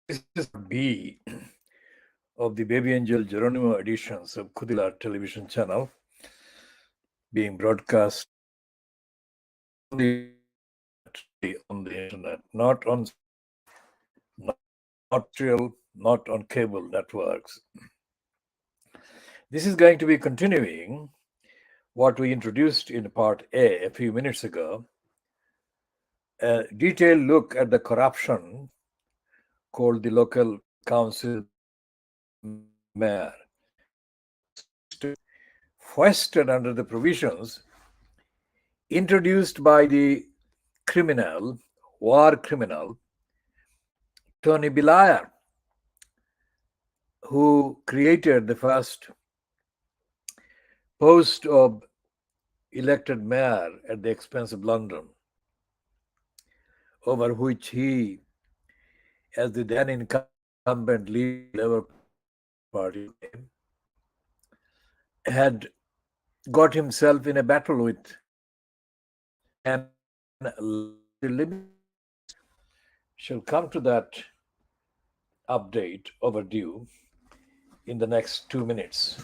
This is B of the Baby Angel Geronimo editions of Khoodeelaar television channel, being broadcast only on the internet, not on real, not on cable networks. This is going to be continuing what we introduced in part A few minutes ago, a detailed look at the corruption called the local council mayor, foisted under the provisions introduced by the war criminal, Tony Blair, who created the first post of elected mayor at the expense of London, over which he, as the then incumbent Labour Party, had got himself in a battle with and shall come to that update overdue in the next 2 minutes.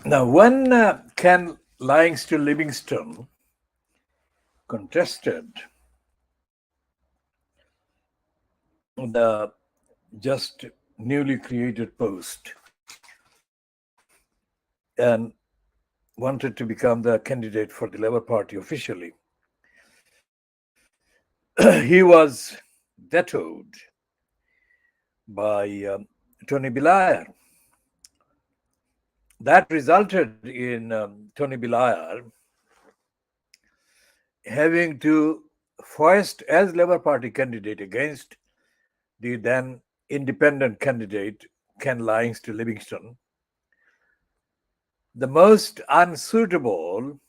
Now, when Ken Livingston Livingston contested the just newly created post and wanted to become the candidate for the Labour Party officially, he was vetoed by Tony Blair. That resulted in Tony Blair having to foist as Labour Party candidate against the then independent candidate Ken Livingston Livingston, the most unsuitable,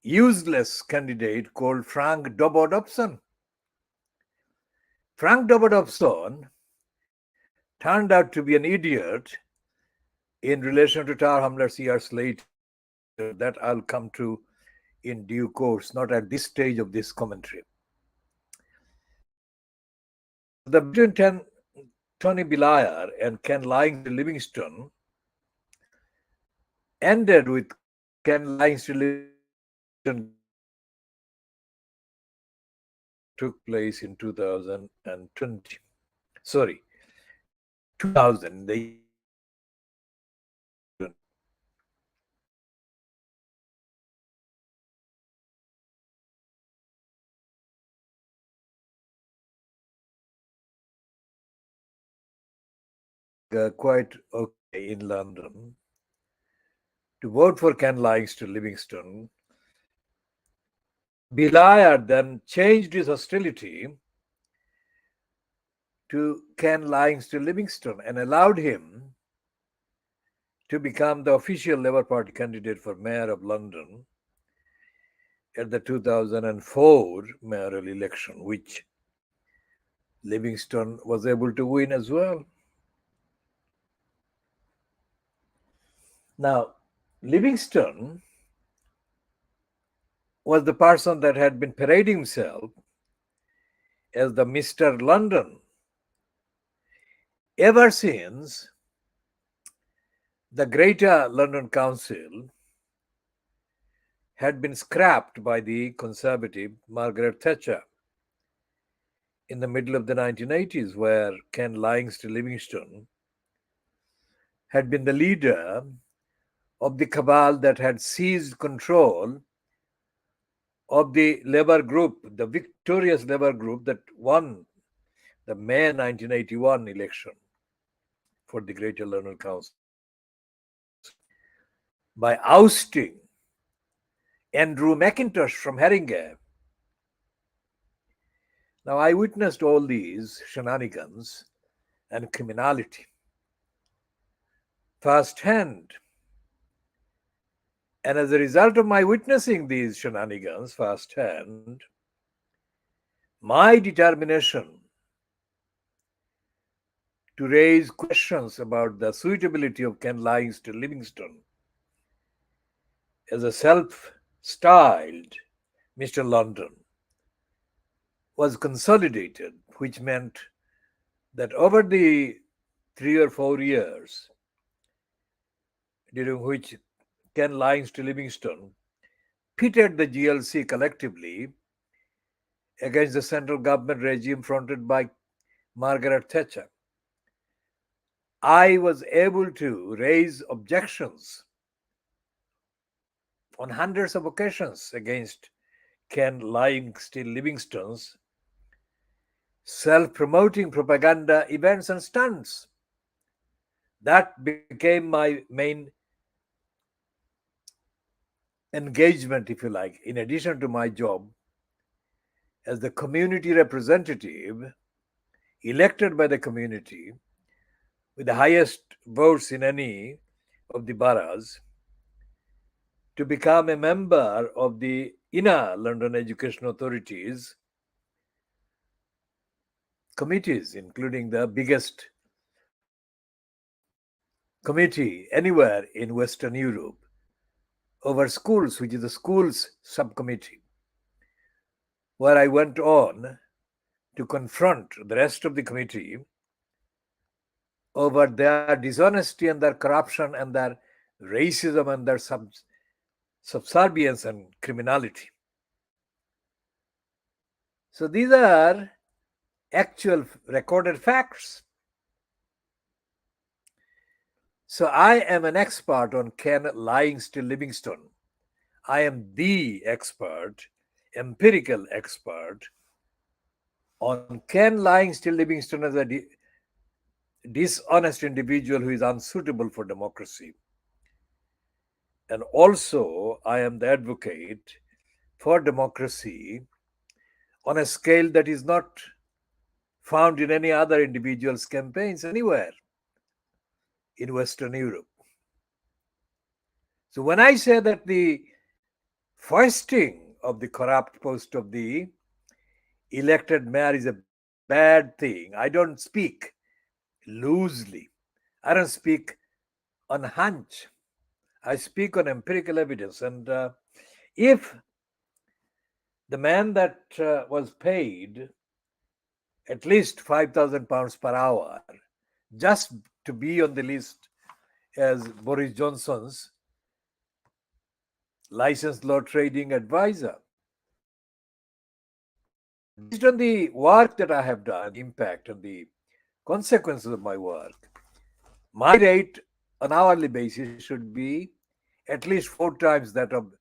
useless candidate called Frank Dobson. Frank Dobson turned out to be an idiot in relation to Tower Hamlets years later. That I'll come to in due course, not at this stage of this commentary. The between Tony Blair and Ken Livingston ended with Ken Livingston took place in 2020. Sorry, 2000. The quite okay in London to vote for Ken Livingston. Blair then changed his hostility to Ken Livingstone Livingstone and allowed him to become the official Labour Party candidate for Mayor of London at the 2004 mayoral election, which Livingstone was able to win as well. Now, Livingstone was the person that had been parading himself as the Mr. London ever since the Greater London Council had been scrapped by the Conservative Margaret Thatcher in the middle of the 1980s, where Ken Livingstone had been the leader of the cabal that had seized control of the Labour group, the victorious Labour group that won the May 1981 election for the Greater London Council by ousting Andrew McIntosh from Haringey. Now, I witnessed all these shenanigans and criminality firsthand. And as a result of my witnessing these shenanigans firsthand, my determination to raise questions about the suitability of Ken Livingstone as a self-styled Mr. London was consolidated, which meant that over the 3 or 4 years during which Ken Livingstone pitted the GLC collectively against the central government regime fronted by Margaret Thatcher, I was able to raise objections on hundreds of occasions against Ken Livingstone's self-promoting propaganda events and stunts. That became my main engagement, if you like, in addition to my job as the community representative elected by the community with the highest votes in any of the boroughs to become a member of the Inner London Education Authority's committees, including the biggest committee anywhere in Western Europe over schools, which is the schools subcommittee, where I went on to confront the rest of the committee over their dishonesty and their corruption and their racism and their subservience and criminality. So these are actual recorded facts. So I am an expert on Ken Livingstone. I am the expert, empirical expert on Ken Livingstone as a dishonest individual who is unsuitable for democracy. And also, I am the advocate for democracy on a scale that is not found in any other individual's campaigns anywhere in Western Europe. So when I say that the foisting of the corrupt post of the elected mayor is a bad thing, I don't speak loosely. I don't speak on hunch. I speak on empirical evidence. And if the man that was paid at least £5,000 per hour just to be on the list as Boris Johnson's licensed law trading advisor, based on the work that I have done, the impact and the consequences of my work, my rate on hourly basis should be at least 4 times that of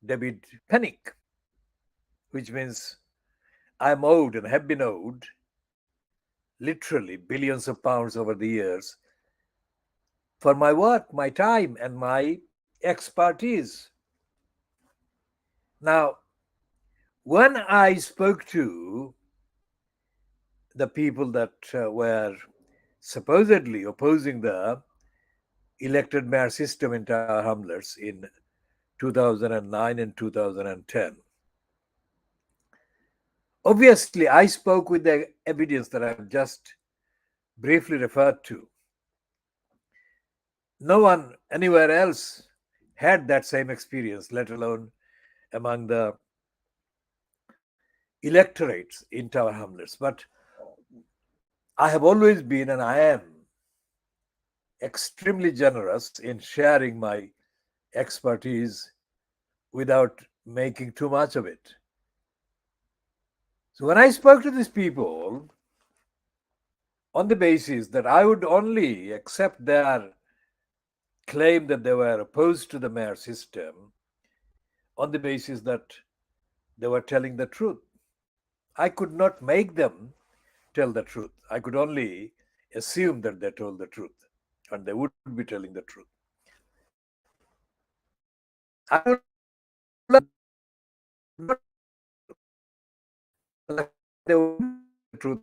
David Pennick, which means I'm owed and have been owed literally billions of pounds over the years for my work, my time, and my expertise. Now, when I spoke to the people that were supposedly opposing the elected mayor system in Tower Hamlets in 2009 and 2010. Obviously, I spoke with the evidence that I've just briefly referred to. No one anywhere else had that same experience, let alone among the electorates in Tower Hamlets. But I have always been, and I am, extremely generous in sharing my expertise without making too much of it. So when I spoke to these people, on the basis that I would only accept their claim that they were opposed to the mayor system on the basis that they were telling the truth. I could not make them tell the truth. I could only assume that they told the truth and they would be telling the truth. I would not they would the truth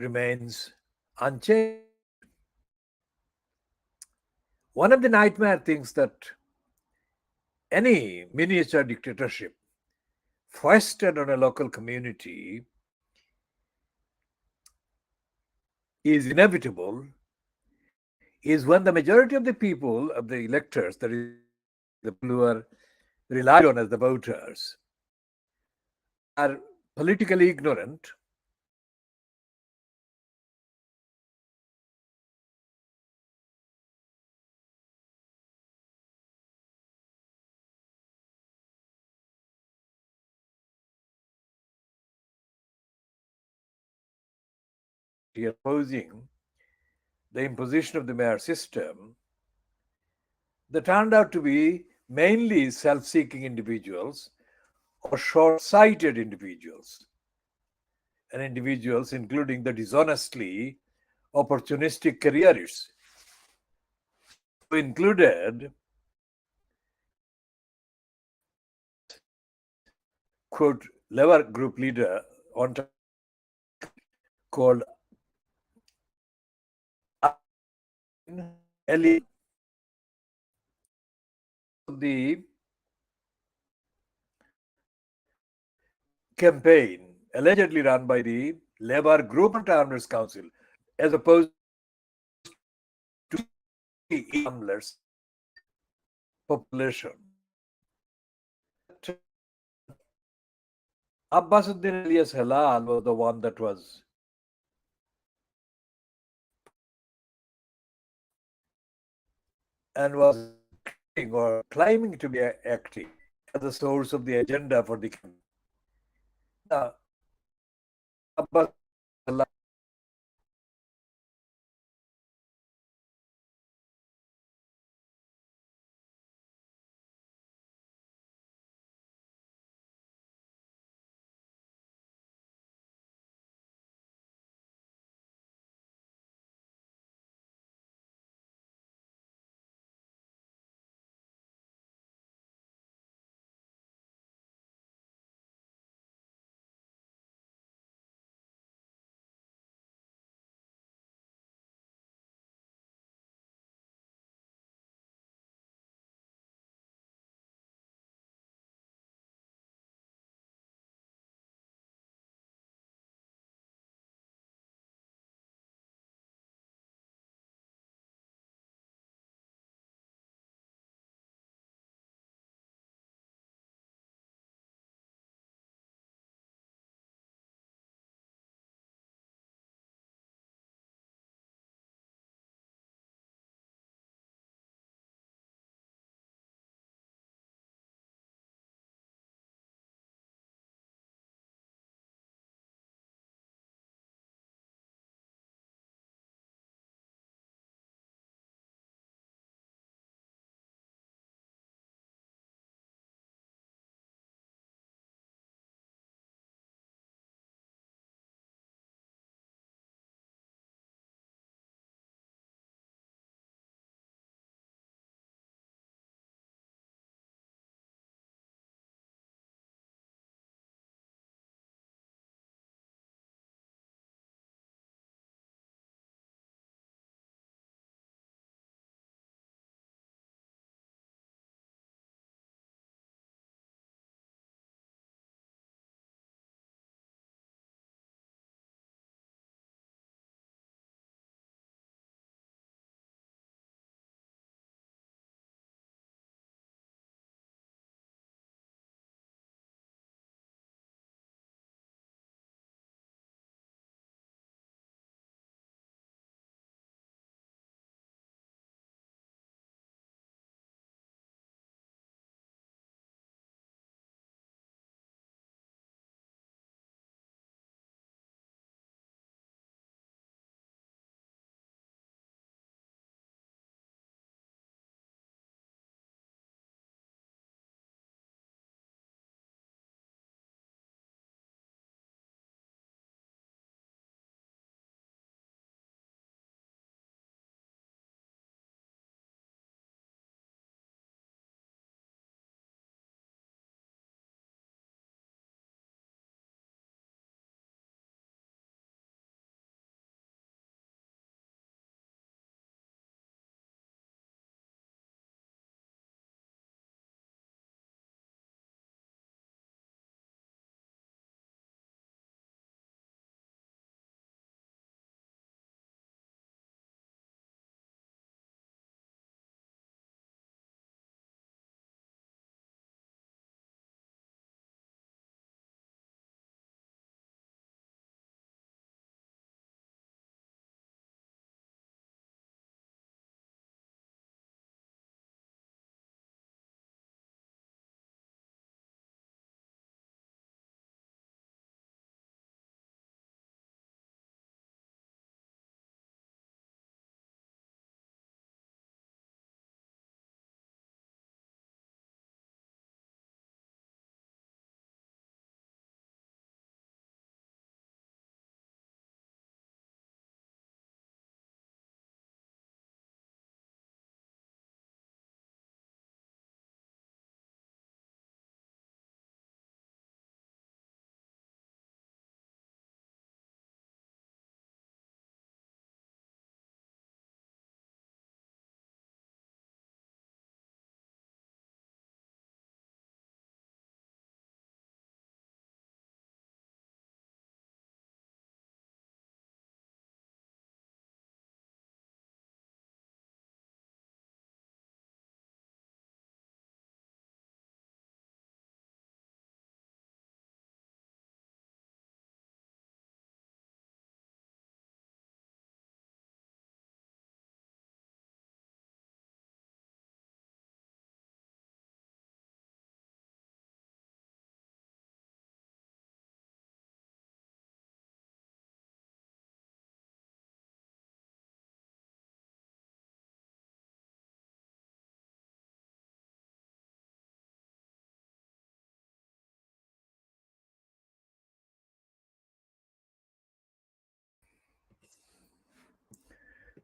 remains unchanged. One of the nightmare things that any miniature dictatorship foisted on a local community is inevitable is when the majority of the people, of the electors, that is, the people who are relied on as the voters, are politically ignorant, opposing the imposition of the mayor system, they turned out to be mainly self seeking individuals or short sighted individuals, and individuals including the dishonestly opportunistic careerists, who included quote Lever group leader on called Ellie, the campaign allegedly run by the Labour Group and Owners Council, as opposed to Hamlet's population. Abbasuddin alias Halal was the one that was and was acting or claiming to be acting as the source of the agenda for the campaign. Now, Abbas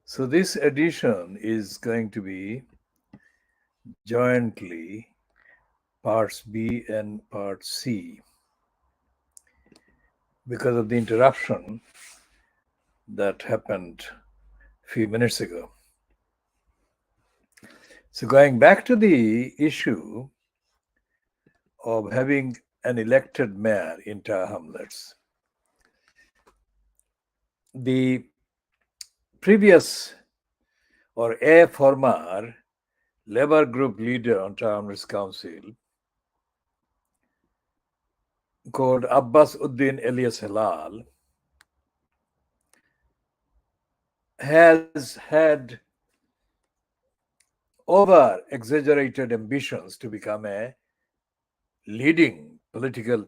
So this edition is going to be jointly parts B and part C because of the interruption that happened a few minutes ago. So going back to the issue of having an elected mayor in Tower Hamlets, the previous or a former Labour group leader on Tower Hamlets Council called Abbas Uddin Elias Halal has had over exaggerated ambitions to become a leading political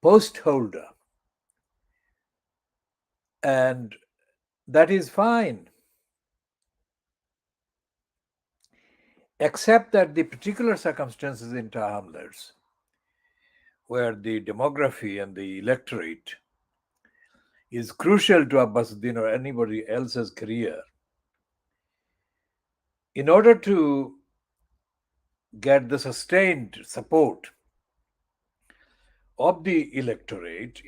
post holder. And that is fine, except that the particular circumstances in Tower Hamlets, where the demography and the electorate is crucial to Abbasuddin or anybody else's career, in order to get the sustained support of the electorate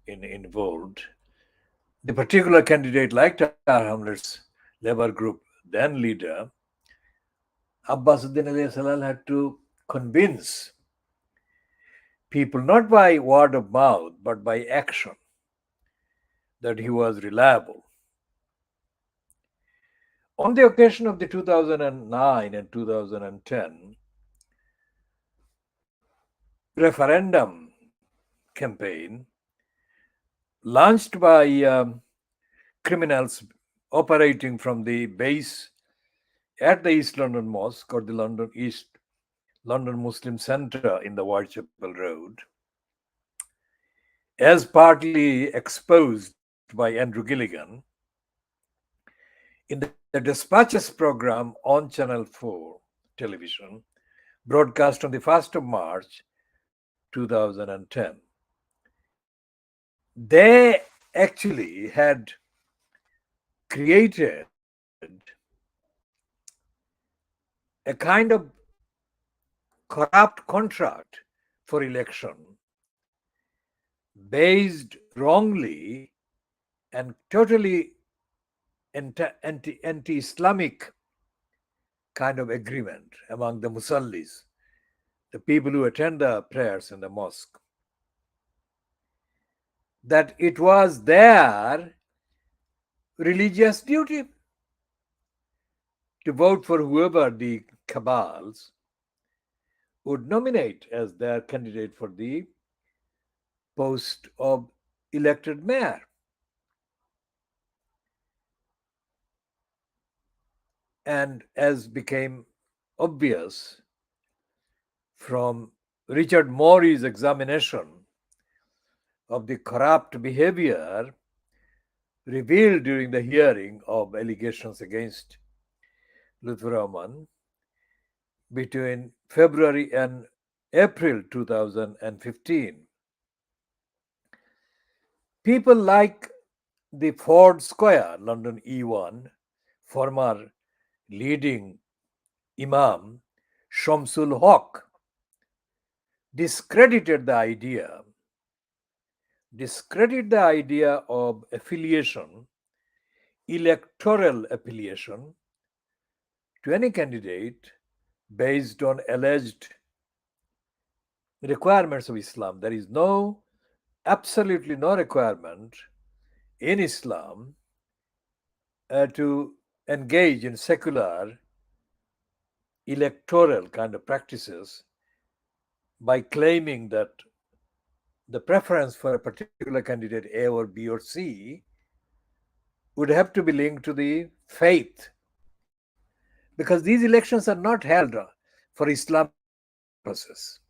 involved, the particular candidate like Tower Hamlets Labour Group then leader, Abbasuddin Ali Salal had to convince people not by word of mouth but by action that he was reliable. On the occasion of the 2009 and 2010 referendum campaign launched by criminals operating from the base at the East London Mosque or the London Muslim Centre in the Whitechapel Road, as partly exposed by Andrew Gilligan in the Dispatches program on Channel 4 television, broadcast on the 1st of March 2010. They actually had created a kind of corrupt contract for election based wrongly and totally anti-Islamic kind of agreement among the Musallis, the people who attend the prayers in the mosque, that it was their religious duty to vote for whoever the cabals would nominate as their candidate for the post of elected mayor. And as became obvious from Richard Morey's examination of the corrupt behavior revealed during the hearing of allegations against Lutfur Rahman between February and April 2015. People like the Ford Square, London E1, former leading Imam Shamsul Haq, discredited the idea of affiliation, electoral affiliation, to any candidate based on alleged requirements of Islam. There is absolutely no requirement in Islam to engage in secular electoral kind of practices by claiming that the preference for a particular candidate A or B or C would have to be linked to the faith, because these elections are not held for Islamic purposes.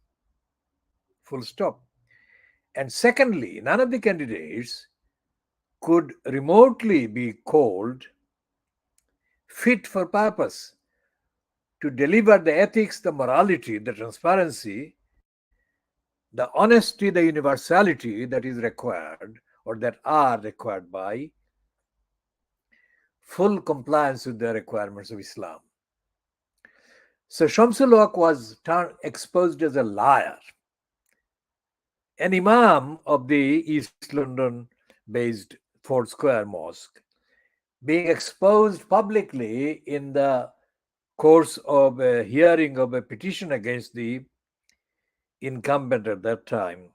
Full stop. And secondly, none of the candidates could remotely be called fit for purpose to deliver the ethics, the morality, the transparency, the honesty, the universality that is required or that are required by full compliance with the requirements of Islam. So Shamsul Haq was exposed as a liar, an imam of the East London based Fort Square Mosque, being exposed publicly in the course of a hearing of a petition against the incumbent at that time,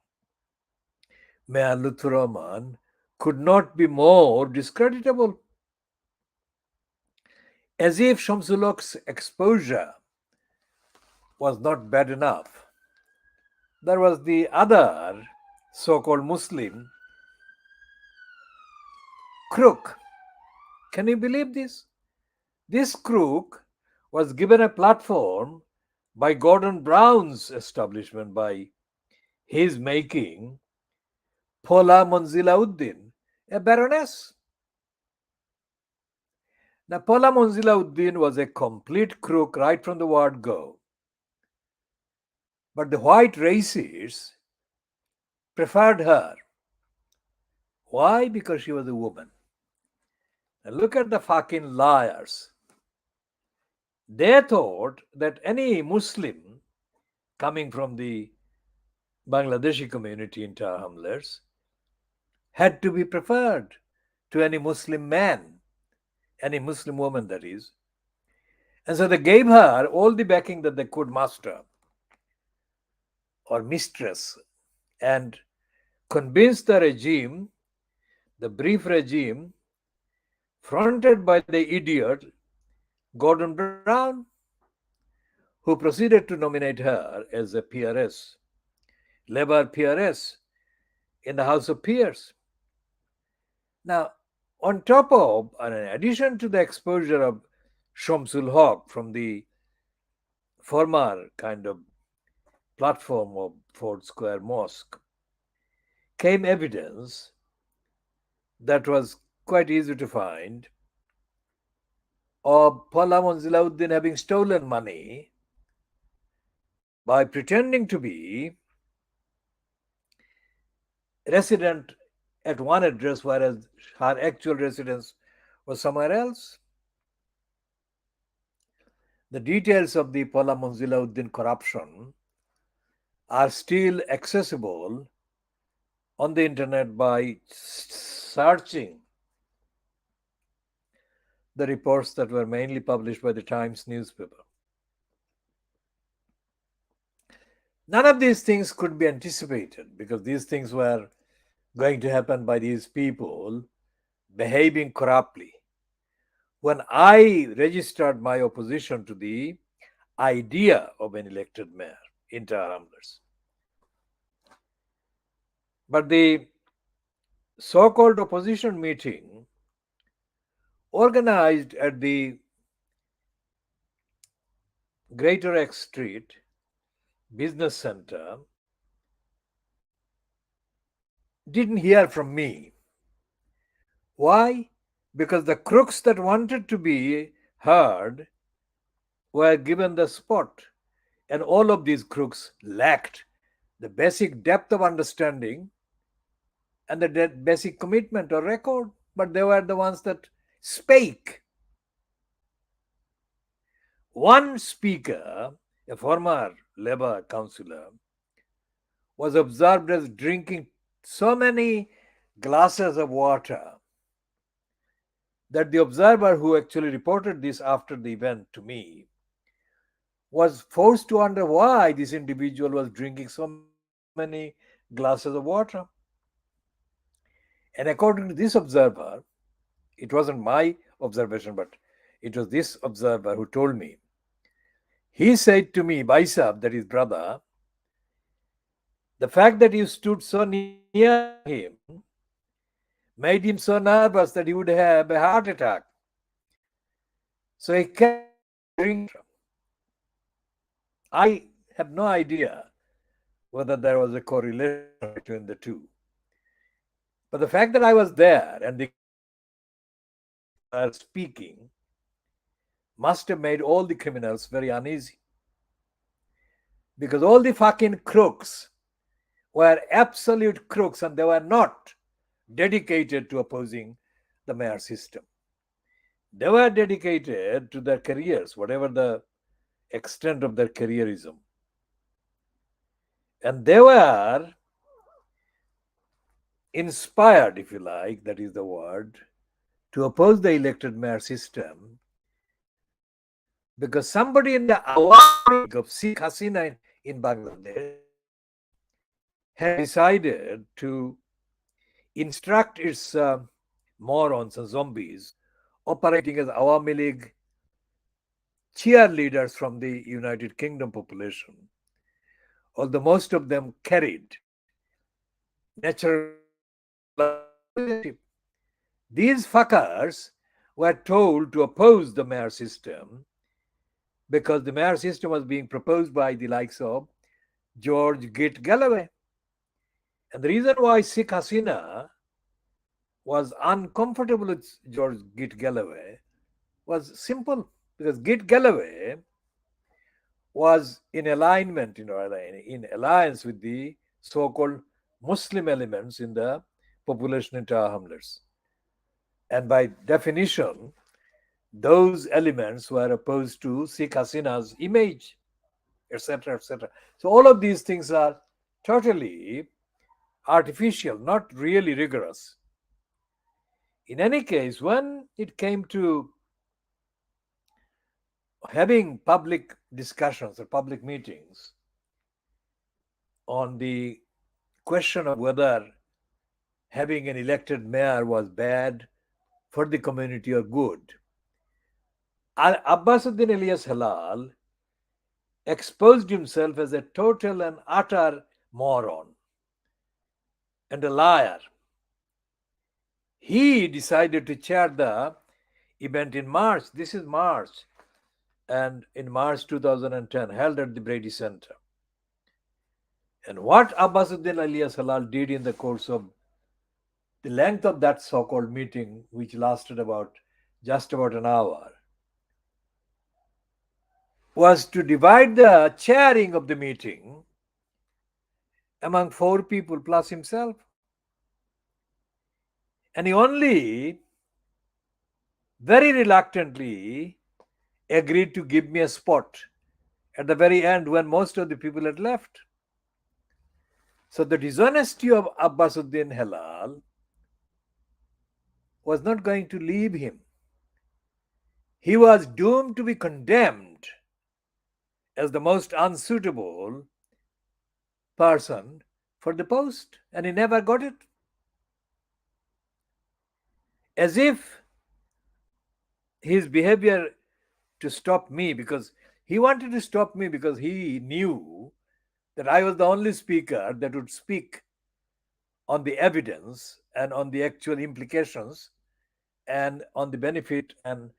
Mayor Lutfur Rahman, could not be more discreditable. As if Shamsul Haq's exposure was not bad enough, there was the other so-called Muslim crook. Can you believe this? This crook was given a platform by Gordon Brown's establishment, by his making, Paula Monzila-Uddin, a baroness. Now, Paula Monzila-Uddin was a complete crook right from the word go. But the white racists preferred her. Why? Because she was a woman. Now look at the fucking liars. They thought that any Muslim coming from the Bangladeshi community in Tower Hamlets had to be preferred to any Muslim man, any Muslim woman, that is. And so they gave her all the backing that they could muster or mistress, and convinced the regime, the brief regime, fronted by the idiot Gordon Brown, who proceeded to nominate her as a PRS, Labour PRS, in the House of Peers. Now, on top of, and in addition to the exposure of Shamsul Haq from the former kind of platform of Fort Square Mosque, came evidence that was quite easy to find of Paula Monzila-Uddin having stolen money by pretending to be resident at one address, whereas her actual residence was somewhere else. The details of the Paula Monzila-Uddin corruption are still accessible on the internet by searching the reports that were mainly published by the Times newspaper. None of these things could be anticipated because these things were going to happen by these people behaving corruptly. When I registered my opposition to the idea of an elected mayor in Tower Hamlets, but the so-called opposition meeting organized at the Greater X Street Business Center didn't hear from me. Why? Because the crooks that wanted to be heard were given the spot, and all of these crooks lacked the basic depth of understanding and the basic commitment or record, but they were the ones that spake. One speaker, a former Labour councillor, was observed as drinking so many glasses of water that the observer who actually reported this after the event to me was forced to wonder why this individual was drinking so many glasses of water. And according to this observer, it wasn't my observation, but it was this observer who told me. He said to me, Baisab, that is brother, the fact that you stood so near him made him so nervous that he would have a heart attack. So he kept drinking. I have no idea whether there was a correlation between the two. But the fact that I was there and the are speaking must have made all the criminals very uneasy. Because all the fucking crooks were absolute crooks and they were not dedicated to opposing the mayor system. They were dedicated to their careers, whatever the extent of their careerism. And they were inspired, if you like, that is the word, to oppose the elected mayor system because somebody in the Awami League of Sheikh Hasina in Bangladesh had decided to instruct its morons and zombies operating as Awami League cheerleaders from the United Kingdom population, although most of them carried natural citizenship. These fuckers were told to oppose the mayor system because the mayor system was being proposed by the likes of George Git Galloway. And the reason why Sheikh Hasina was uncomfortable with George Git Galloway was simple because Git Galloway was in alignment, in alliance with the so-called Muslim elements in the population in Tower Hamlets. And by definition, those elements were opposed to Sheikh Hasina's image, etc., etc. So all of these things are totally artificial, not really rigorous. In any case, when it came to having public discussions or public meetings on the question of whether having an elected mayor was bad for the community or good, Abbasuddin Elias Halal exposed himself as a total and utter moron and a liar. He decided to chair the event in March. This is March. And in March 2010, held at the Brady Center. And what Abbasuddin Elias Halal did in the course of the length of that so-called meeting, which lasted just about an hour, was to divide the chairing of the meeting among 4 people plus himself. And he only very reluctantly agreed to give me a spot at the very end when most of the people had left. So the dishonesty of Abbasuddin Halal was not going to leave him. He was doomed to be condemned as the most unsuitable person for the post, and he never got it. As if his behavior to stop me, because he wanted to stop me because he knew that I was the only speaker that would speak on the evidence and on the actual implications and on the benefit and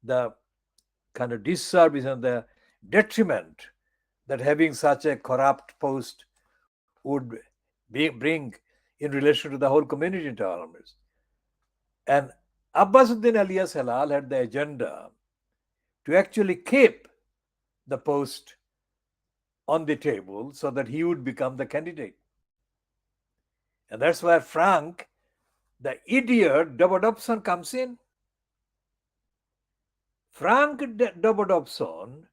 the kind of disservice and the detriment that having such a corrupt post would bring in relation to the whole community in Tower Hamlets. And Abbasuddin Elias Halal had the agenda to actually keep the post on the table so that he would become the candidate. And that's where Frank, the idiot Dobodobson, comes in. Frank Dobodobson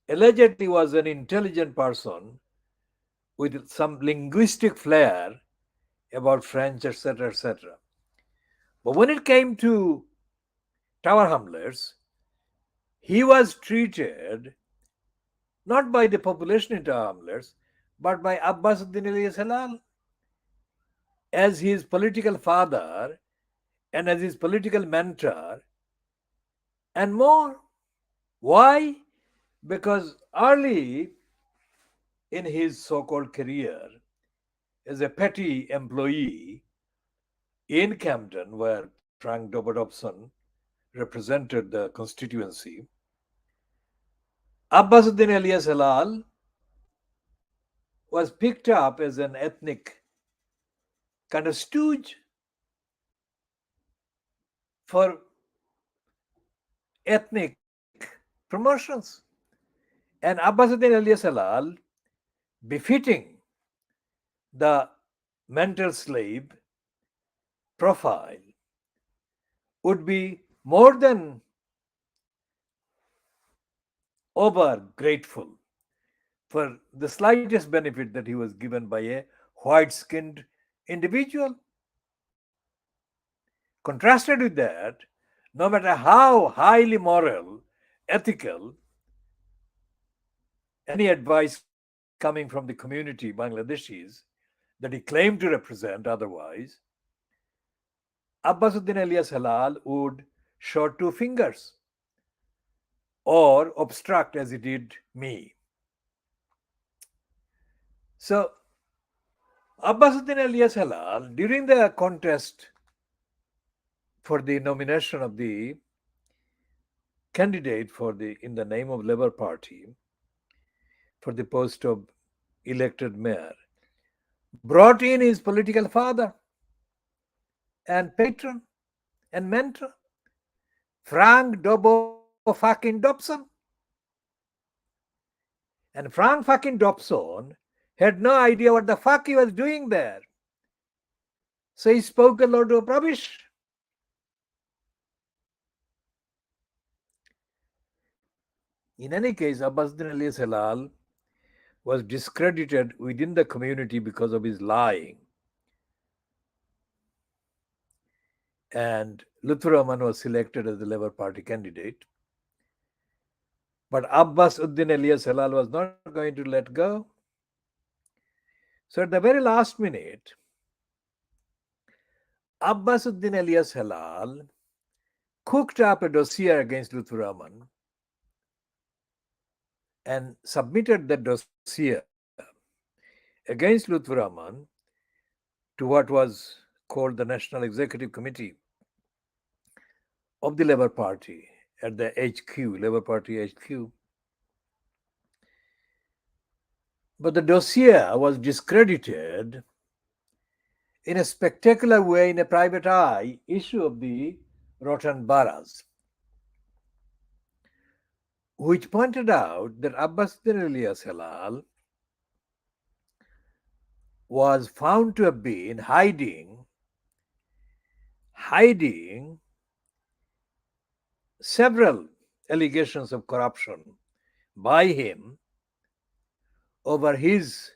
allegedly was an intelligent person with some linguistic flair about French, etc., etc. But when it came to Tower Hamlets, he was treated not by the population in Tower Hamlets, but by Abbasuddin Elias Halal as his political father and as his political mentor and more. Why? Because early in his so-called career as a petty employee in Camden, where Frank Dobodobson represented the constituency, Abbasuddin Elias Halal was picked up as an ethnic kind of stooge for ethnic promotions. And Abbasuddin Elias Halal, befitting the mental slave profile, would be more than over grateful for the slightest benefit that he was given by a white skinned individual. Contrasted with that, no matter how highly moral, ethical, any advice coming from the community, Bangladeshis, that he claimed to represent otherwise, Abbasuddin Elias Halal would show two fingers or obstruct as he did me. So, Abbasuddin Elias Halal, during the contest for the nomination of the candidate for the in the name of Labour Party for the post of elected mayor, brought in his political father and patron and mentor, Frank Dobbo fucking Dobson. And Frank fucking Dobson had no idea what the fuck he was doing there. So he spoke a lot of rubbish. In any case, Abbasuddin Elias Halal was discredited within the community because of his lying. And Lutfur Rahman was selected as the Labour Party candidate. But Abbasuddin Elias Halal was not going to let go. So at the very last minute, Abbasuddin Elias Halal cooked up a dossier against Lutfur Rahman and submitted that dossier against Lutfur Rahman to what was called the National Executive Committee of the Labour Party at the HQ, Labour Party HQ. But the dossier was discredited in a spectacular way in a private eye issue of the Rotan Baras, which pointed out that Abbasuddin Elias Halal was found to have been hiding several allegations of corruption by him over his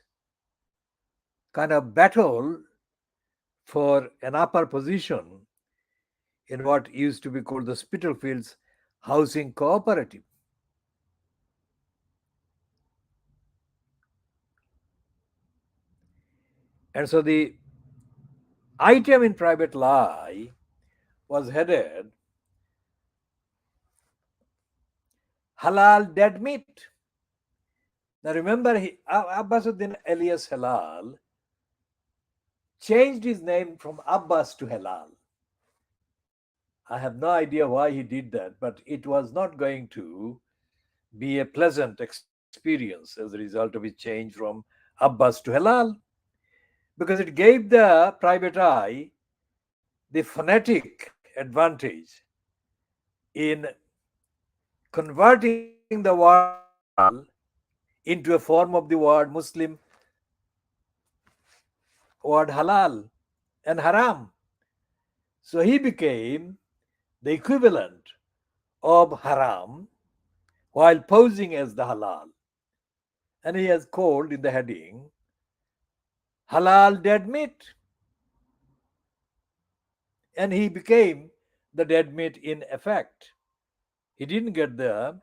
kind of battle for an upper position in what used to be called the Spitalfields Housing Cooperative. And so the item in private lie was headed Halal Dead Meat. Now remember, Abbasuddin Elias Halal changed his name from Abbas to Halal. I have no idea why he did that, but it was not going to be a pleasant experience as a result of his change from Abbas to Halal, because it gave the private eye the phonetic advantage in converting the word halal into a form of the word Muslim, word halal and haram. So he became the equivalent of haram while posing as the halal. And he has called in the heading halal dead meat. And he became the dead meat in effect. He didn't get the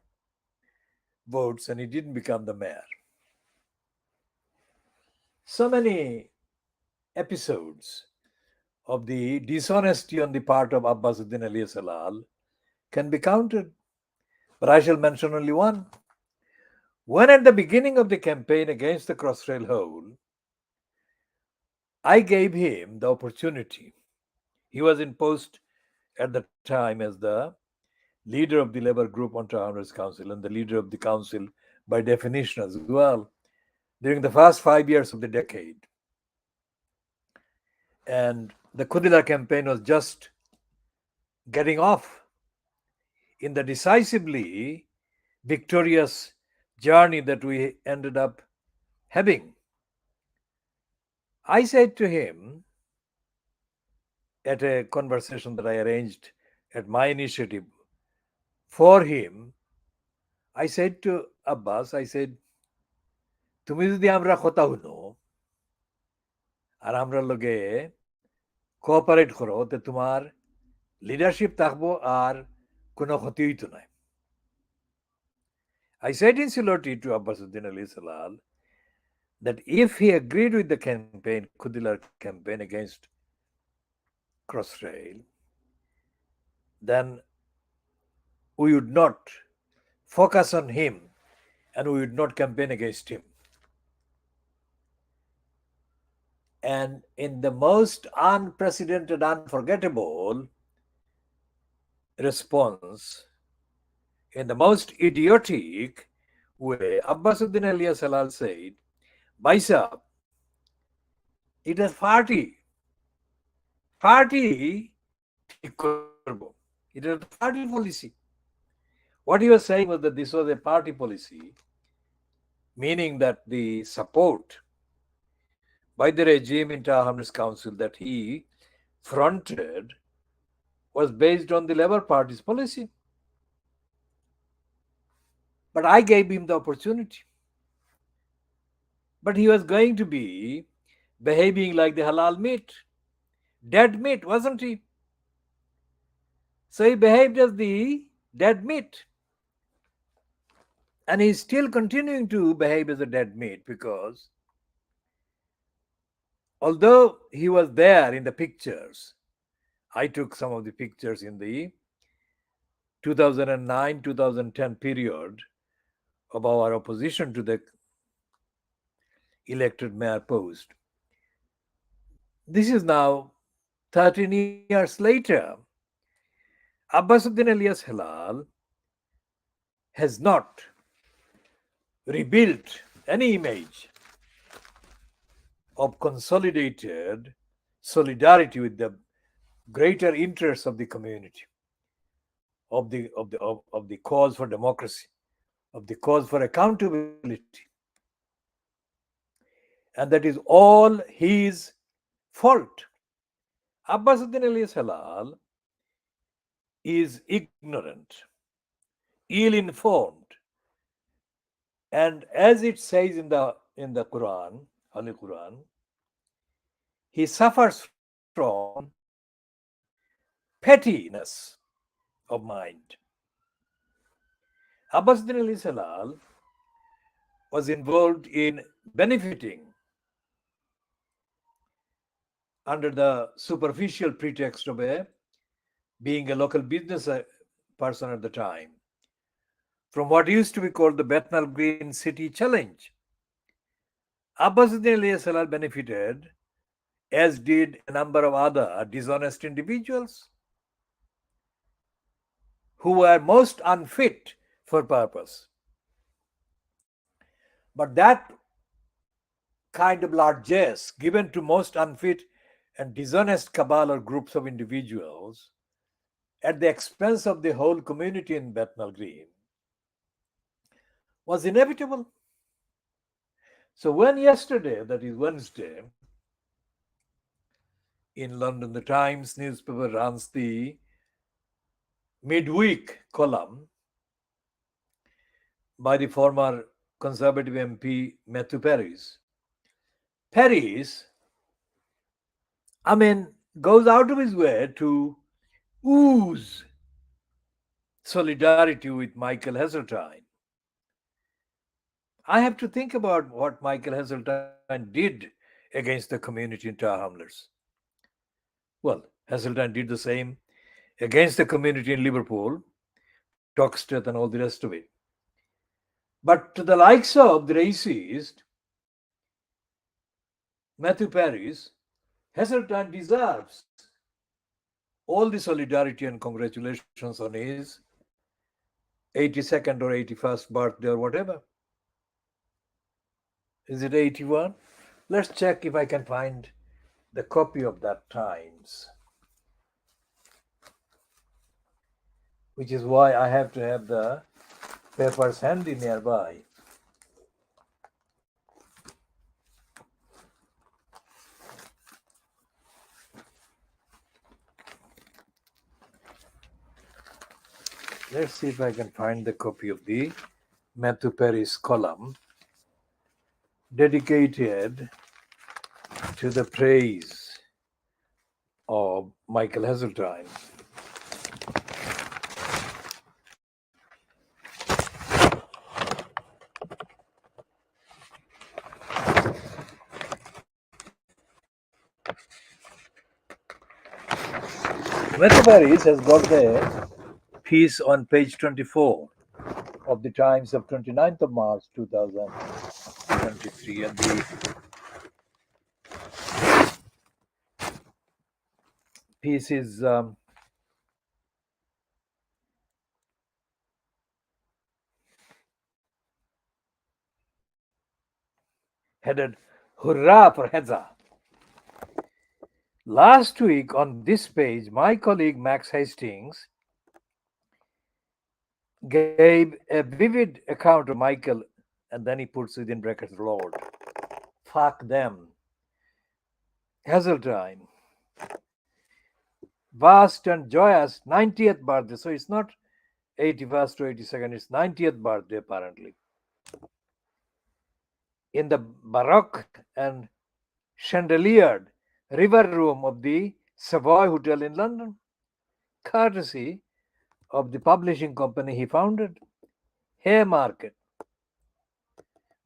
votes and he didn't become the mayor. So many episodes of the dishonesty on the part of Abbasuddin Elias Halal can be counted, but I shall mention only one. When at the beginning of the campaign against the Crossrail hole, I gave him the opportunity. He was in post at the time as the leader of the Labour Group on Town Hrs Council and the leader of the council by definition as well during the first 5 years of the decade. And the Khoodeelaar campaign was just getting off in the decisively victorious journey that we ended up having. I said to him at a conversation that I arranged at my initiative for him, I said to Abbas, I said, তুমি যদি আমরা কথা হলো আর আমরা লগে cooperate করো তে তোমার লিডারশিপ থাকবো আর কোনো ক্ষতি হইতো না। I said in Siloti to Abbasuddin Ali Salal that if he agreed with the campaign, Khoodeelaar campaign against Crossrail, then we would not focus on him and we would not campaign against him. And in the most unprecedented, unforgettable response, in the most idiotic way, Abbasuddin Ali Salal said, Bhai Sahab, it is party ঠিক করবো। It is the party policy. What he was saying was that this was a party policy, meaning that the support by the regime in Tar Hamlets Council that he fronted was based on the Labour Party's policy. But I gave him the opportunity. But he was going to be behaving like the halal meat, dead meat, wasn't he? So he behaved as the dead meat. And he's still continuing to behave as a dead meat because although he was there in the pictures, I took some of the pictures in the 2009-2010 period of our opposition to the elected mayor post. This is now 13 years later. Abbasuddin Alias Halal has not rebuilt any image of consolidated solidarity with the greater interests of the community, of the cause for democracy, of the cause for accountability. And that is all his fault. Abbasuddin Alias Halal is ignorant, ill-informed, and as it says in the Quran, Holy Quran, he suffers from pettiness of mind. Abbasuddin Ali Salal was involved in benefiting under the superficial pretext of being a local business person at the time, from what used to be called the Bethnal Green City Challenge. Abbasuddin Ali Salal benefited, as did a number of other dishonest individuals who were most unfit for purpose. But that kind of largesse given to most unfit and dishonest cabal or groups of individuals at the expense of the whole community in Bethnal Green was inevitable. So when yesterday, that is Wednesday, in London, the Times newspaper runs the midweek column by the former Conservative MP Matthew Paris. Paris, goes out of his way to ooze solidarity with Michael Heseltine. I have to think about what Michael Heseltine did against the community in Tar Hamlets. Well, Heseltine did the same against the community in Liverpool, Toxteth and all the rest of it. But to the likes of the racist Matthew Paris, Heseltine deserves all the solidarity and congratulations on his 82nd or 81st birthday or whatever. Is it 81? Let's check if I can find the copy of that Times, which is why I have to have the papers handy nearby. Let's see if I can find the copy of the Matthew Perry's column dedicated to the praise of Michael Heseltine. Matthew Perry has got the piece on page 24 of the Times of 29th of March 2023, and the piece is headed Hurrah for Hedza. Last week on this page, my colleague Max Hastings gave a vivid account of Michael, and then he puts within brackets Lord. Fuck them. Heseltine. Vast and joyous 90th birthday. So it's not 81st to 82nd, it's 90th birthday apparently. In the baroque and chandeliered river room of the Savoy Hotel in London, courtesy of the publishing company he founded, Haymarket.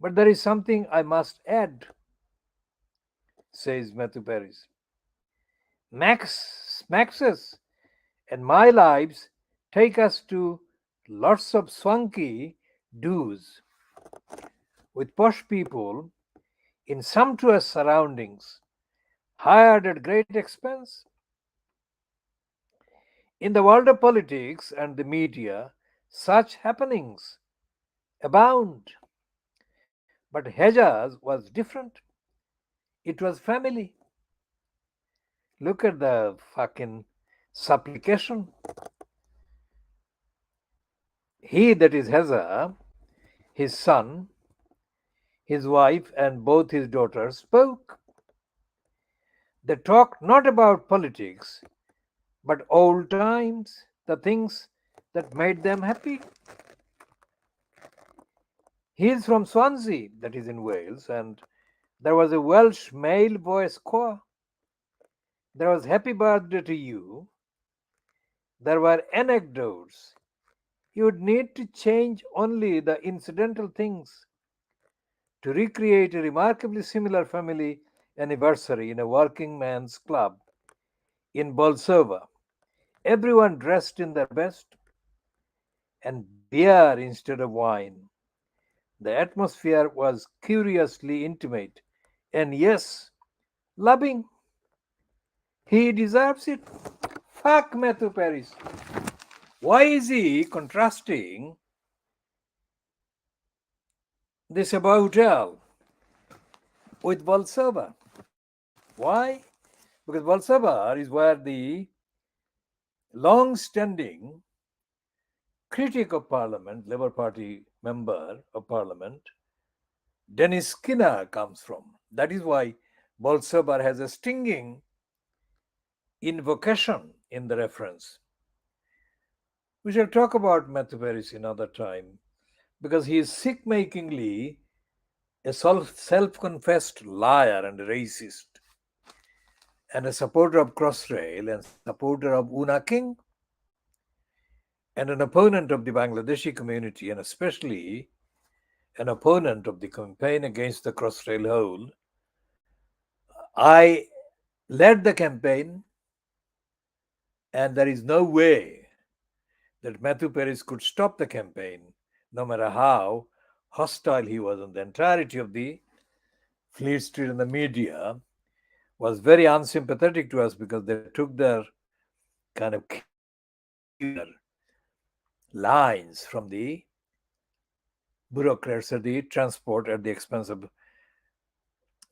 But there is something I must add, says Matthew Perry. Max's and my lives take us to lots of swanky do's with posh people in sumptuous surroundings, hired at great expense. In the world of politics and the media, such happenings abound. But Heja's was different. It was family. Look at the fucking supplication. He, that is Heza, his son, his wife, and both his daughters spoke. They talked not about politics, but old times, the things that made them happy. He is from Swansea, that is in Wales, and there was a Welsh male voice choir. There was Happy Birthday to You. There were anecdotes. You would need to change only the incidental things to recreate a remarkably similar family anniversary in a working man's club in Bolsova. Everyone dressed in their best and beer instead of wine. The atmosphere was curiously intimate and, yes, loving. He deserves it. Fuck Matthew Perry. Why is he contrasting the Savoy Hotel with Bolsova? Why? Because Bolsova is where the long-standing critic of Parliament, Labour Party member of Parliament, Dennis Skinner comes from. That is why Bolsover has a stinging invocation in the reference. We shall talk about Matthew Perry another time because he is sick-makingly a self-confessed liar and a racist and a supporter of Crossrail and supporter of Una King and an opponent of the Bangladeshi community and especially an opponent of the campaign against the Crossrail hole. I led the campaign, and there is no way that Matthew Perry could stop the campaign, no matter how hostile he was. And the entirety of the Fleet Street and the media was very unsympathetic to us because they took their kind of lines from the bureaucrats at the transport at the expense of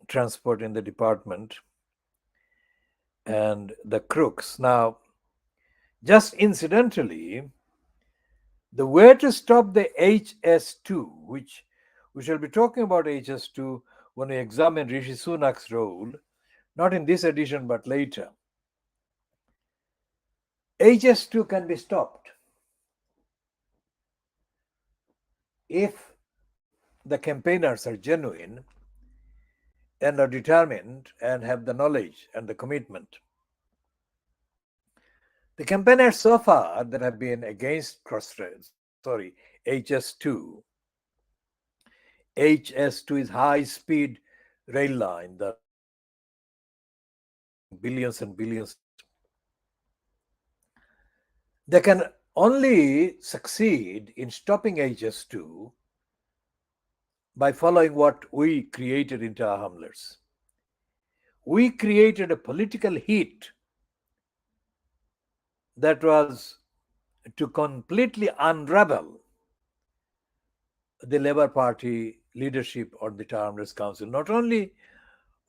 transport in the department and the crooks. Now, just incidentally, the way to stop the HS2, which we shall be talking about HS2 when we examine Rishi Sunak's role, not in this edition but later. HS2 can be stopped if the campaigners are genuine and are determined and have the knowledge and the commitment. The campaigners so far that have been against HS2. HS2 is high speed rail line that billions and billions. They can only succeed in stopping HS2 by following what we created in Tower Hamlets. We created a political heat that was to completely unravel the Labour Party leadership on the Tower Hamlets Council. Not only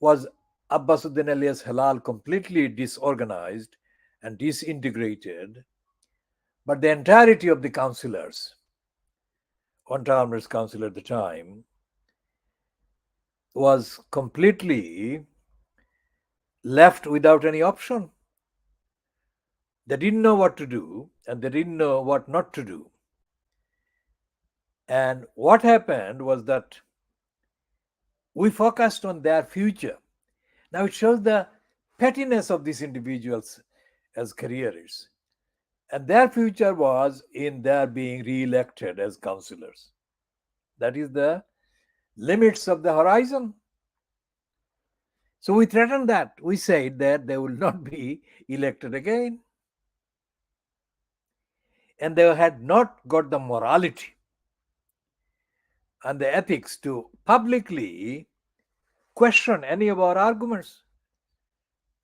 was Abbasuddin alias Halal completely disorganized and disintegrated, but the entirety of the councillors on Tower Hamlets Council at the time was completely left without any option. They didn't know what to do and they didn't know what not to do. And what happened was that we focused on their future. Now it shows the pettiness of these individuals as careerists. And their future was in their being re-elected as councillors. That is the limits of the horizon. So we threatened that. We said that they will not be elected again. And they had not got the morality and the ethics to publicly question any of our arguments.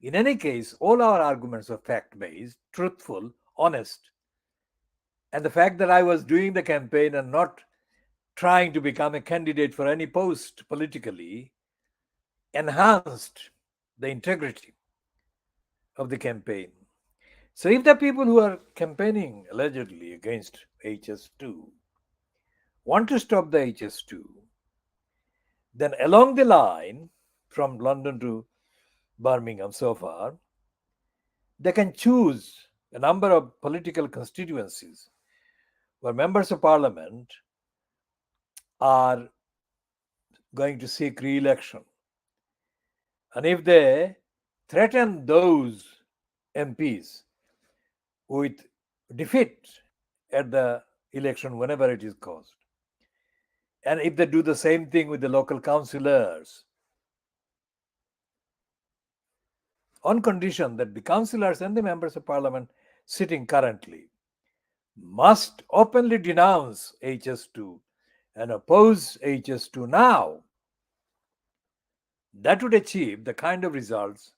In any case, all our arguments are fact-based, truthful, honest. And the fact that I was doing the campaign and not trying to become a candidate for any post politically enhanced the integrity of the campaign. So if the people who are campaigning allegedly against HS2 want to stop the HS2, then along the line from London to Birmingham so far, they can choose a number of political constituencies where members of parliament are going to seek re-election. And if they threaten those MPs with defeat at the election whenever it is caused, and if they do the same thing with the local councillors, on condition that the councillors and the members of parliament sitting currently must openly denounce HS2 and oppose HS2 now, that would achieve the kind of results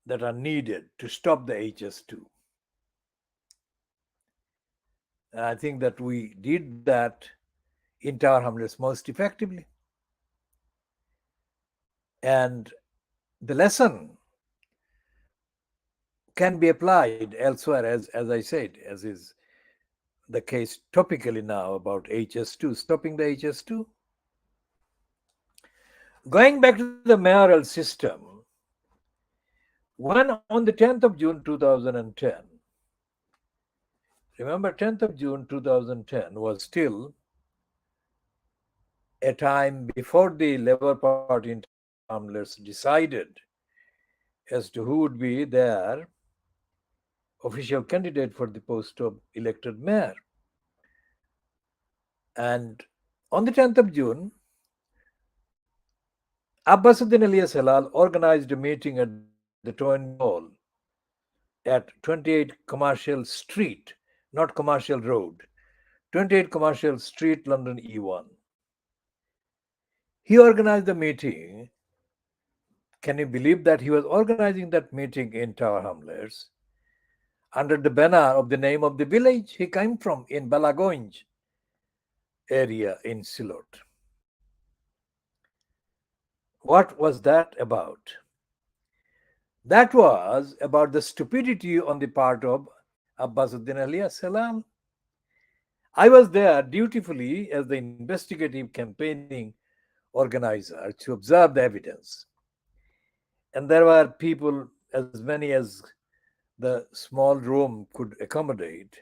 that are needed to stop the HS2. And I think that we did that in Tower Hamlets most effectively. And the lesson can be applied elsewhere, as I said, as is the case topically now about HS2, stopping the HS2. Going back to the mayoral system, when on the 10th of June 2010, remember 10th of June 2010 was still a time before the Labour Party in Tower Hamlets decided as to who would be their official candidate for the post of elected mayor. And on the 10th of June, Abbasuddin alias Halal organized a meeting at the Toynbee Hall at 28 Commercial Street, not Commercial Road, 28 Commercial Street, London E1. He organized the meeting. Can you believe that he was organizing that meeting in Tower Hamlets under the banner of the name of the village he came from in Balagonj area in Silot? What was that about? That was about the stupidity on the part of Abbasuddin alias Halal. I was there dutifully as the investigative campaigning organizer to observe the evidence. And there were people, as many as the small room could accommodate.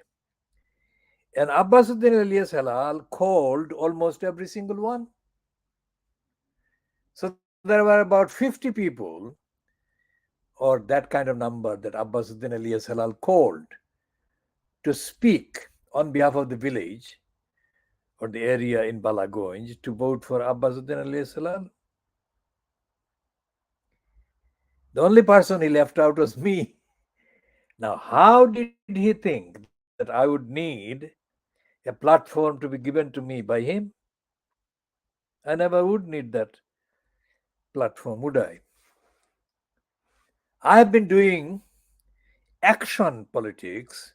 And Abbasuddin Elias Halal called almost every single one. So there were about 50 people, or that kind of number, that Abbasuddin Elias Halal called to speak on behalf of the village or the area in Balagonj to vote for Abbasuddin Elias Halal. The only person he left out was me. Now, how did he think that I would need a platform to be given to me by him? I never would need that platform, would I? I have been doing action politics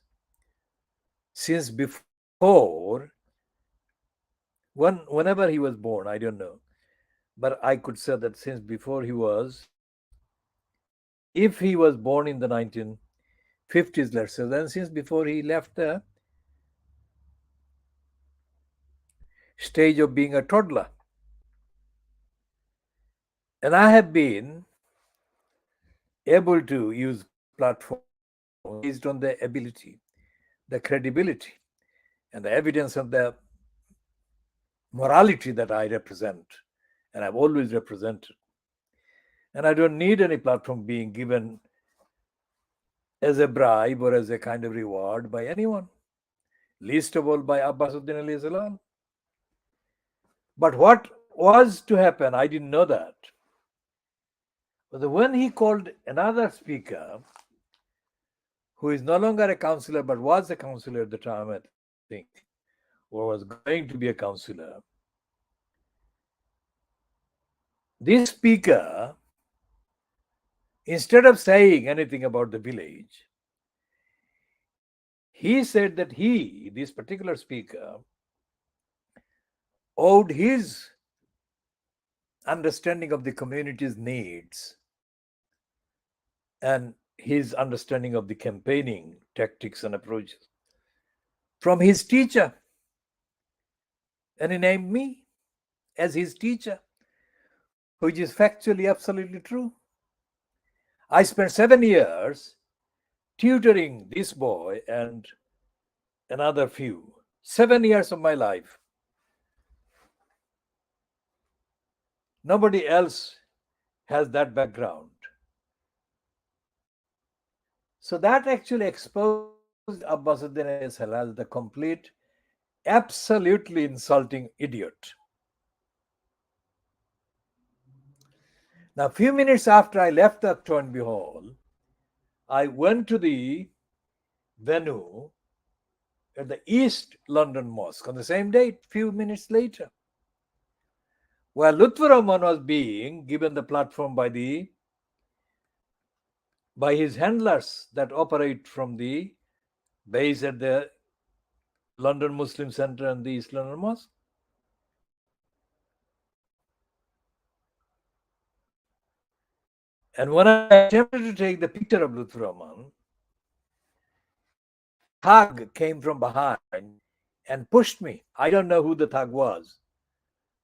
since before, whenever he was born, I don't know. But I could say that since before he was, if he was born in the 1950s, let's say, then since before he left the stage of being a toddler. And I have been able to use platforms based on the ability, the credibility, and the evidence of the morality that I represent, and I've always represented. And I don't need any platform being given as a bribe or as a kind of reward by anyone, least of all by Abbasuddin Ali Salal. But what was to happen, I didn't know that. But when he called another speaker, who is no longer a councillor but was a councillor at the time, I think, or was going to be a councillor, this speaker, instead of saying anything about the village, he said that he, this particular speaker, owed his understanding of the community's needs and his understanding of the campaigning tactics and approaches from his teacher. And he named me as his teacher, which is factually absolutely true. I spent 7 years tutoring this boy and another few. 7 years of my life. Nobody else has that background. So that actually exposed Abbasuddin Salal as the complete, absolutely insulting idiot. Now, a few minutes after I left the Toynbee Hall, I went to the venue at the East London Mosque on the same day, few minutes later, where Lutfur Rahman was being given the platform by his handlers that operate from the base at the London Muslim Center and the East London Mosque. And when I attempted to take the picture of Lutfur Rahman, a thug came from behind and pushed me. I don't know who the thug was,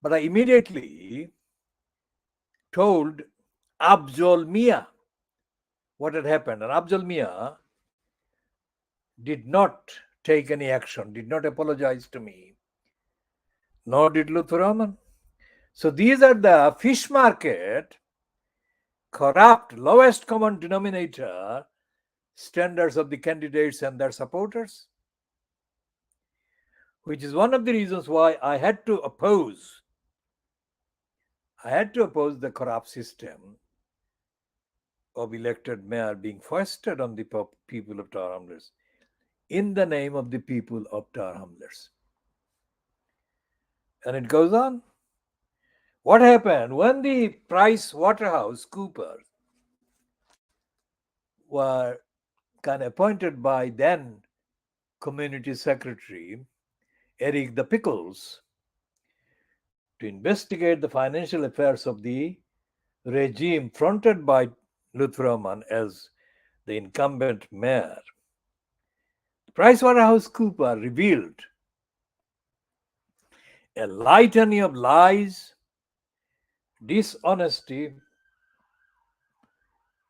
but I immediately told Abjol Mia what had happened. And Abjol Mia did not take any action, did not apologize to me, nor did Lutfur Rahman. So these are the fish market, corrupt, lowest common denominator standards of the candidates and their supporters, which is one of the reasons why I had to oppose the corrupt system of elected mayor being foisted on the people of Tower Hamlets in the name of the people of Tower Hamlets. And it goes on. What happened when the Price Waterhouse Coopers were kind of appointed by then Community Secretary Eric the Pickles to investigate the financial affairs of the regime fronted by Lutfur Rahman as the incumbent mayor. PricewaterhouseCoopers revealed a litany of lies, dishonesty,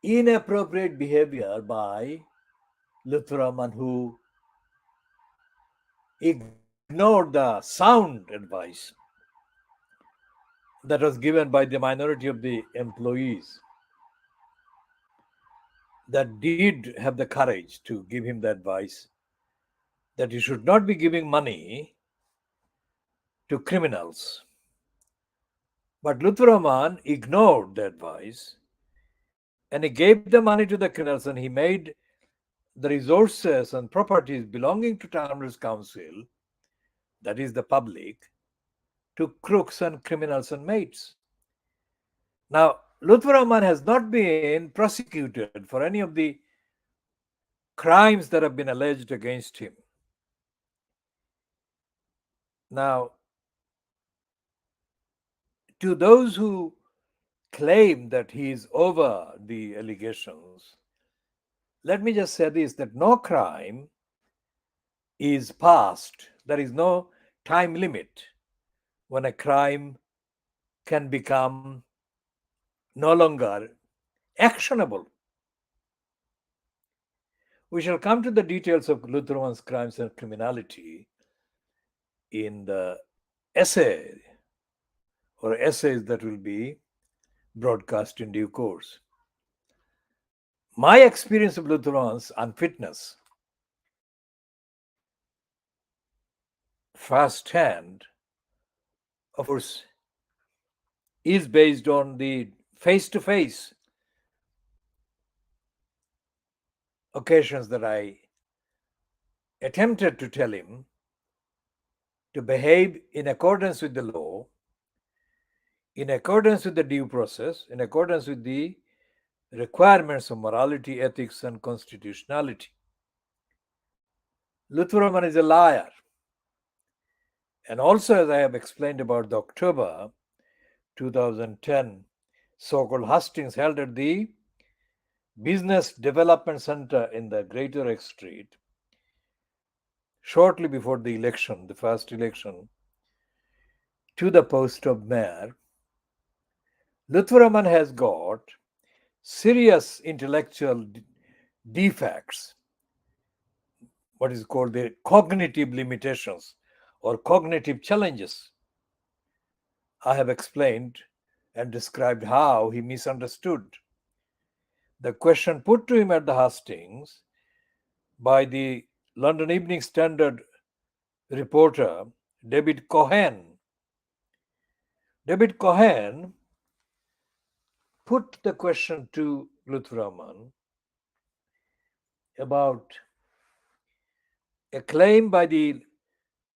inappropriate behavior by Lutfur Rahman, who ignored the sound advice that was given by the minority of the employees that did have the courage to give him the advice that he should not be giving money to criminals. But Lutfur Rahman ignored the advice and he gave the money to the criminals and he made the resources and properties belonging to Tamil Council, that is the public, to crooks and criminals and mates. Now, Lutfur Rahman has not been prosecuted for any of the crimes that have been alleged against him. Now, to those who claim that he is over the allegations, let me just say this, that no crime is past. There is no time limit when a crime can become no longer actionable. We shall come to the details of Lutfur Rahman's crimes and criminality in the essay or essays that will be broadcast in due course. My experience of Lutfur Rahman's unfitness first hand, of course, is based on the face to face occasions that I attempted to tell him to behave in accordance with the law, in accordance with the due process, in accordance with the requirements of morality, ethics, and constitutionality. Lutfur Rahman is a liar. And also, as I have explained about the October 2010 so-called hustings held at the Business Development Center in the Greater X Street, shortly before the election, the first election, to the post of mayor, Lutfur Rahman has got serious intellectual defects, what is called the cognitive limitations or cognitive challenges. I have explained and described how he misunderstood the question put to him at the hustings by the London Evening Standard reporter David Cohen. David Cohen put the question to Lutfur Rahman about a claim by the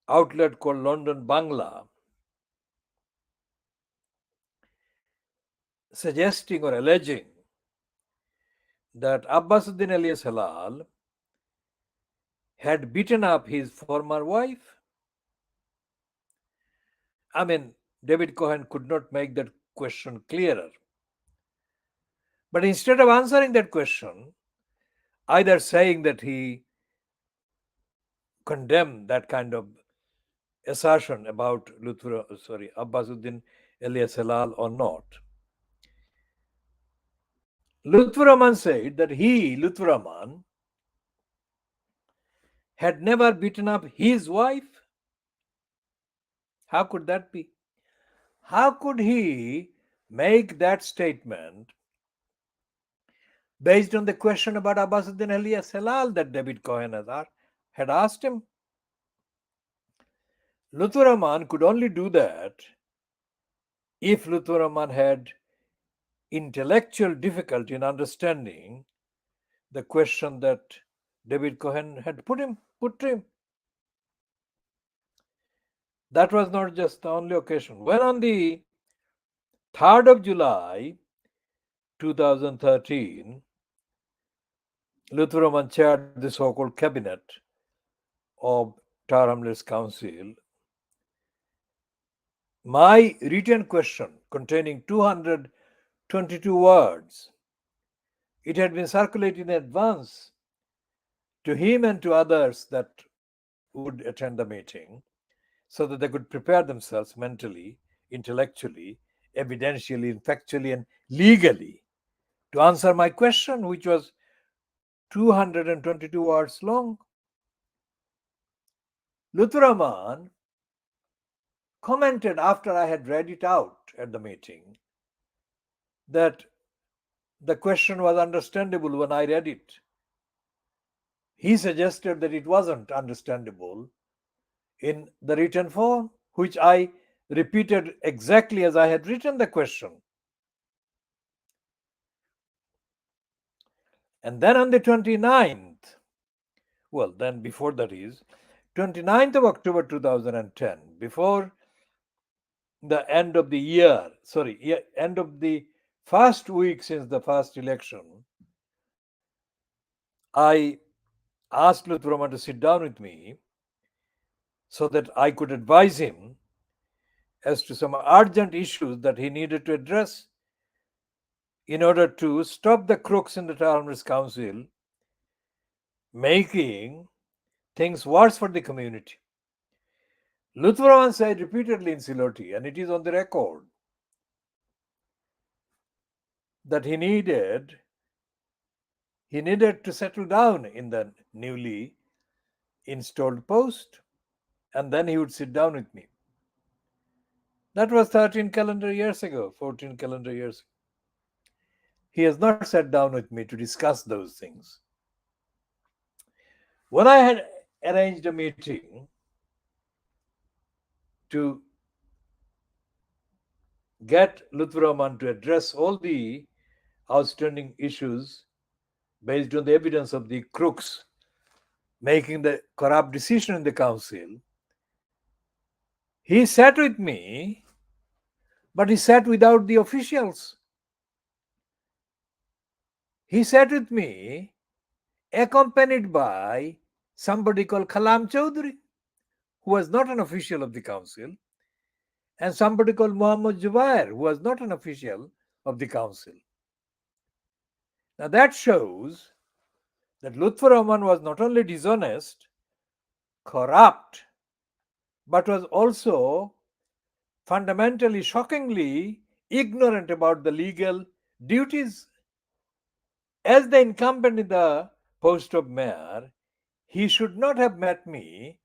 outlet called London Bangla suggesting or alleging that Abbasuddin alias Halal had beaten up his former wife. I mean, David Cohen could not make that question clearer. But instead of answering that question, either saying that he condemned that kind of assertion about Abbasuddin alias Halal or not, Lutfur Rahman said that he, Lutfur Rahman, had never beaten up his wife. How could that be? How could he make that statement based on the question about Abbasuddin alias Halal that David Cohen had asked him? Lutfur Rahman could only do that if Lutfur Rahman had intellectual difficulty in understanding the question that David Cohen had put to him. That was not just the only occasion. When on the 3rd of July 2013, Lutfur Rahman chaired the so-called cabinet of Tower Hamlets Council, my written question containing 222 words, it had been circulated in advance to him and to others that would attend the meeting so that they could prepare themselves mentally, intellectually, evidentially, factually, and legally to answer my question, which was 222 words long. Lutfur Rahman commented after I had read it out at the meeting that the question was understandable when I read it. He suggested that it wasn't understandable in the written form, which I repeated exactly as I had written the question. And then on the 29th, well, then before that is 29th of October 2010, before the end of the year, end of the first week since the first election, I asked Lutfur Rahman to sit down with me so that I could advise him as to some urgent issues that he needed to address in order to stop the crooks in the Towners Council making things worse for the community. Lutfur Rahman said repeatedly in Siloti, and it is on the record, that he needed to settle down in the newly installed post, and then he would sit down with me. That was 13 calendar years ago, 14 calendar years. He has not sat down with me to discuss those things. When I had arranged a meeting to get Lutfur Rahman to address all the outstanding issues based on the evidence of the crooks making the corrupt decision in the council, he sat with me, but he sat without the officials. He sat with me accompanied by somebody called Khalam Chowdhury, who was not an official of the council, and somebody called Muhammad Jubair, who was not an official of the council. Now that shows that Lutfur Rahman was not only dishonest, corrupt, but was also fundamentally, shockingly ignorant about the legal duties. As the incumbent in the post of mayor, he should not have met me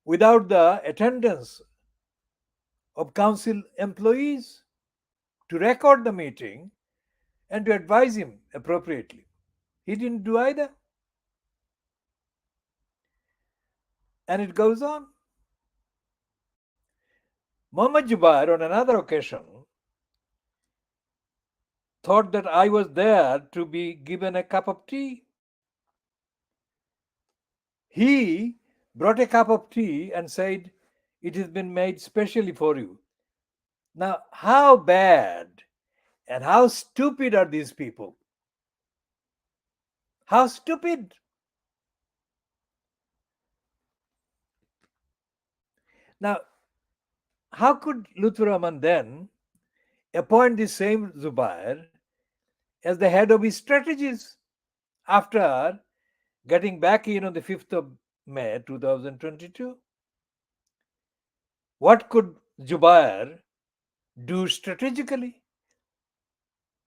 without the attendance of council employees to record the meeting and to advise him appropriately. He didn't do either. And it goes on. Muhammad Jubair, on another occasion, thought that I was there to be given a cup of tea. He brought a cup of tea and said, "It has been made specially for you." Now, how bad and how stupid are these people? How stupid! Now, how could Lutfur Rahman then appoint the same Zubair as the head of his strategies after getting back in on the 5th of May 2022? What could Zubair do strategically?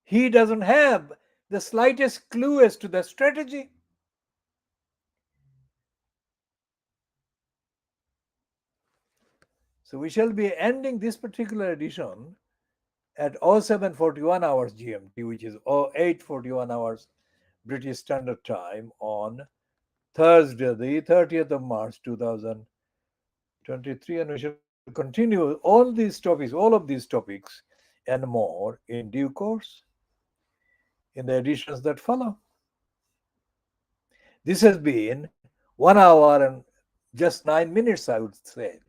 He doesn't have the slightest clue as to the strategy. So we shall be ending this particular edition at 0741 hours GMT, which is 0841 hours British Standard Time on Thursday, the 30th of March 2023. And we shall continue all of these topics and more in due course in the editions that follow. This has been 1 hour and just 9 minutes, I would say.